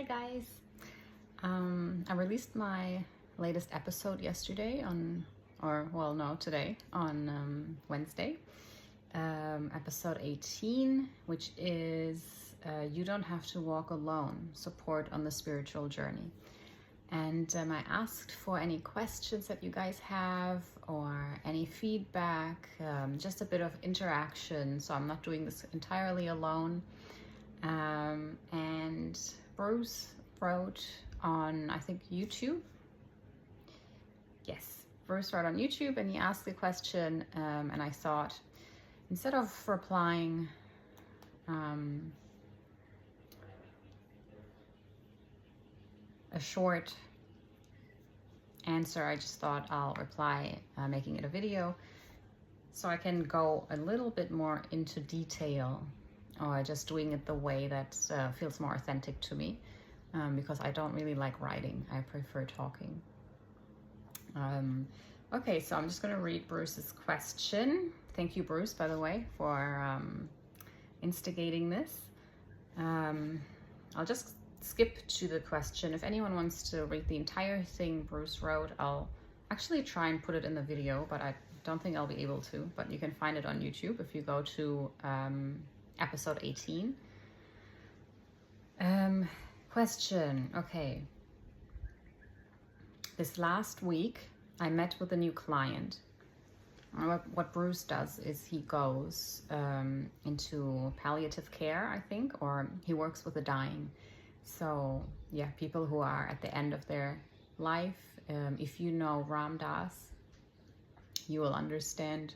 guys. I released my latest episode yesterday today on Wednesday. Episode 18, which is You Don't Have to Walk Alone, Support on the Spiritual Journey. And I asked for any questions that you guys have or any feedback, just a bit of interaction. So I'm not doing this entirely alone. And Bruce wrote on, I think, YouTube. Yes, Bruce wrote on YouTube and he asked the question, and I thought, instead of replying a short answer, I just thought I'll reply making it a video so I can go a little bit more into detail, or just doing it the way that feels more authentic to me, because I don't really like writing. I prefer talking. Okay, so I'm just going to read Bruce's question. Thank you, Bruce, by the way, for instigating this. I'll just skip to the question. If anyone wants to read the entire thing Bruce wrote, I'll actually try and put it in the video, but I don't think I'll be able to. But you can find it on YouTube if you go to episode 18. Question. Okay. This last week, I met with a new client. What Bruce does is he goes into palliative care, I think, or he works with the dying. So yeah, people who are at the end of their life. If you know Ram Dass, you will understand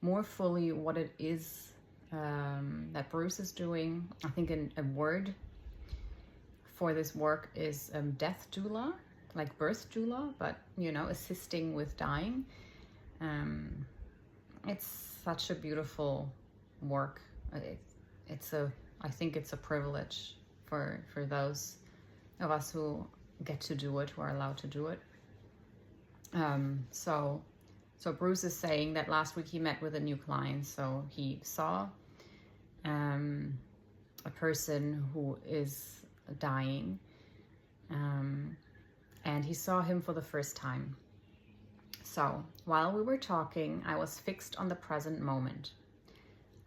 more fully what it is that Bruce is doing. I think a word for this work is death doula, like birth doula, but assisting with dying. It's such a beautiful work. I think it's a privilege for those of us who get to do it, who are allowed to do it. So Bruce is saying that last week he met with a new client. So he saw a person who is dying, and he saw him for the first time. So while we were talking, I was fixed on the present moment.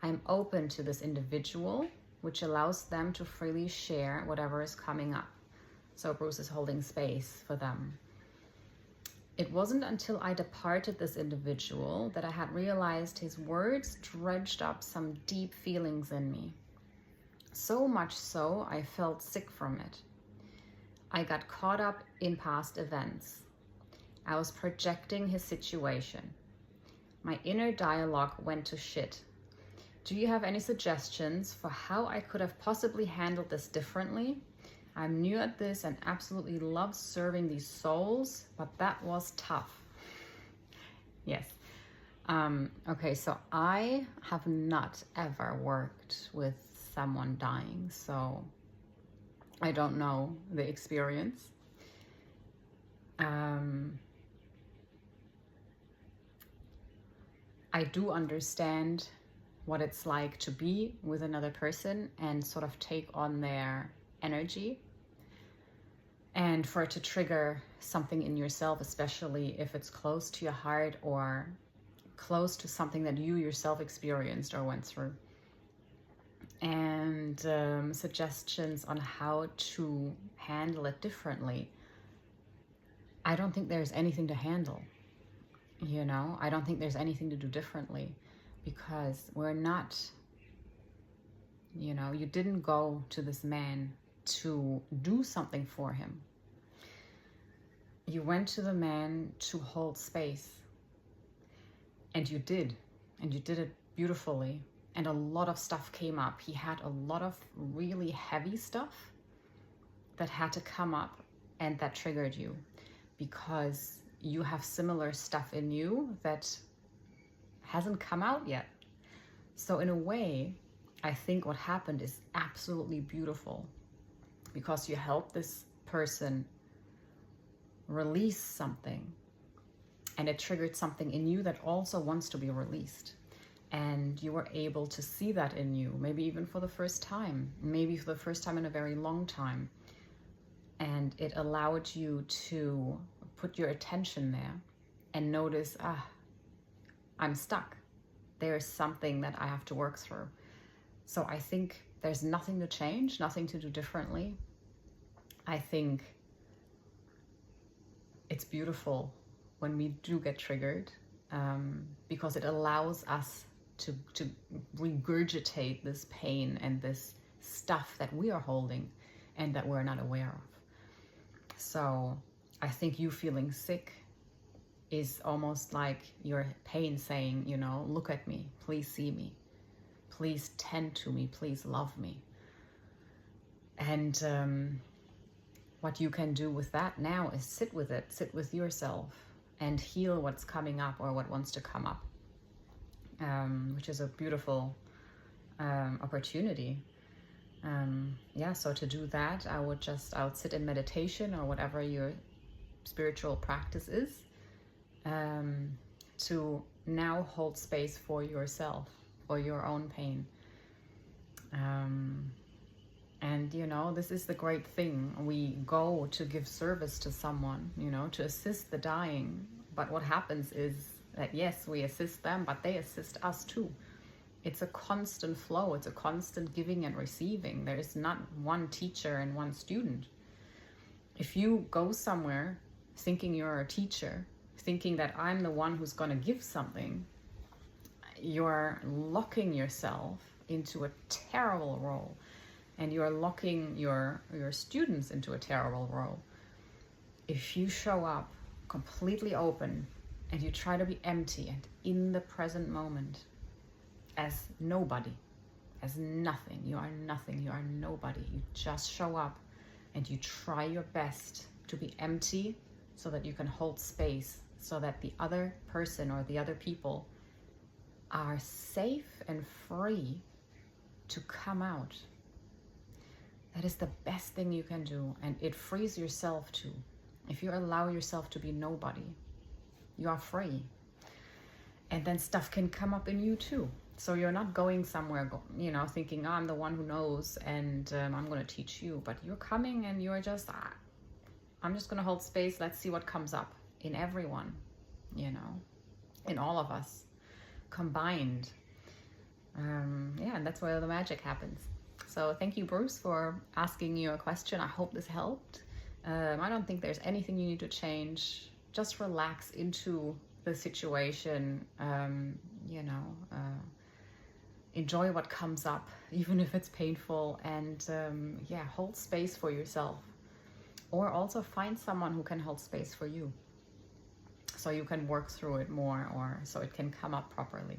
I'm open to this individual, which allows them to freely share whatever is coming up. So Bruce is holding space for them. It wasn't until I departed this individual that I had realized his words dredged up some deep feelings in me. So much so, I felt sick from it. I got caught up in past events. I was projecting his situation. My inner dialogue went to shit. Do you have any suggestions for how I could have possibly handled this differently? I'm new at this and absolutely love serving these souls, but that was tough. Yes. Okay, so I have not ever worked with someone dying, so I don't know the experience. I do understand what it's like to be with another person and sort of take on their energy, and for it to trigger something in yourself, especially if it's close to your heart or close to something that you yourself experienced or went through. And suggestions on how to handle it differently. I don't think there's anything to handle. I don't think there's anything to do differently, because we're not, you didn't go to this man to do something for him. You went to the man to hold space, and you did it beautifully. And a lot of stuff came up. He had a lot of really heavy stuff that had to come up, and that triggered you because you have similar stuff in you that hasn't come out yet. So in a way, I think what happened is absolutely beautiful, because you helped this person release something, and it triggered something in you that also wants to be released. And you were able to see that in you, maybe even for the first time, maybe for the first time in a very long time. and it allowed you to put your attention there and notice, I'm stuck. There's something that I have to work through. So I think there's nothing to change, nothing to do differently. I think it's beautiful when we do get triggered, because it allows us to regurgitate this pain and this stuff that we are holding and that we're not aware of. So I think you feeling sick is almost like your pain saying, you know, look at me, please see me, please tend to me, please love me. And what you can do with that now is sit with it, sit with yourself, and heal what's coming up or what wants to come up, which is a beautiful opportunity. So to do that, I would sit in meditation or whatever your spiritual practice is, to now hold space for yourself, for your own pain. And, you know, this is the great thing. We go to give service to someone, you know, to assist the dying. But what happens is that, yes, we assist them, but they assist us too. It's a constant flow. It's a constant giving and receiving. There is not one teacher and one student. If you go somewhere thinking you're a teacher, thinking that I'm the one who's going to give something, you're locking yourself into a terrible role. And you're locking your students into a terrible role. If you show up completely open and you try to be empty and in the present moment as nobody, as nothing, you are nothing, you are nobody. You just show up and you try your best to be empty so that you can hold space, so that the other person or the other people are safe and free to come out. That is the best thing you can do, and it frees yourself too. If you allow yourself to be nobody, you are free. And then stuff can come up in you too. So you're not going somewhere, you know, thinking, I'm the one who knows and I'm going to teach you. But you're coming and you're just, I'm just going to hold space. Let's see what comes up in everyone, you know, in all of us combined. And that's where the magic happens. So thank you, Bruce, for asking you a question. I hope this helped. I don't think there's anything you need to change. Just relax into the situation, enjoy what comes up, even if it's painful, and hold space for yourself. Or also find someone who can hold space for you, so you can work through it more, or so it can come up properly.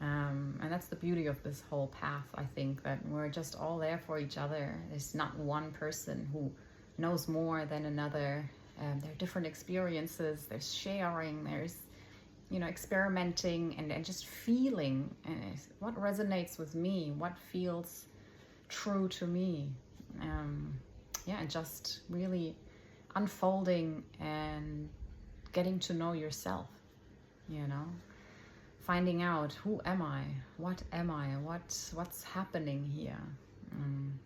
And that's the beauty of this whole path, I think, that we're just all there for each other. There's not one person who knows more than another. There are different experiences, there's sharing, there's, you know, experimenting and just feeling what resonates with me, what feels true to me. And just really unfolding and getting to know yourself, you know. Finding out, who am I? What am I? What's happening here?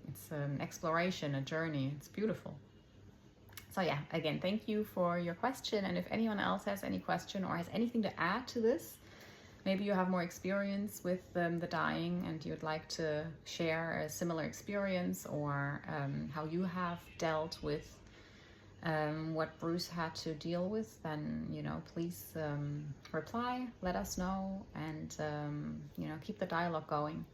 It's an exploration, a journey. It's beautiful. So yeah, again, thank you for your question. And if anyone else has any question or has anything to add to this, maybe you have more experience with the dying and you'd like to share a similar experience, or how you have dealt with what Bruce had to deal with, then, you know, please reply, let us know, and, keep the dialogue going.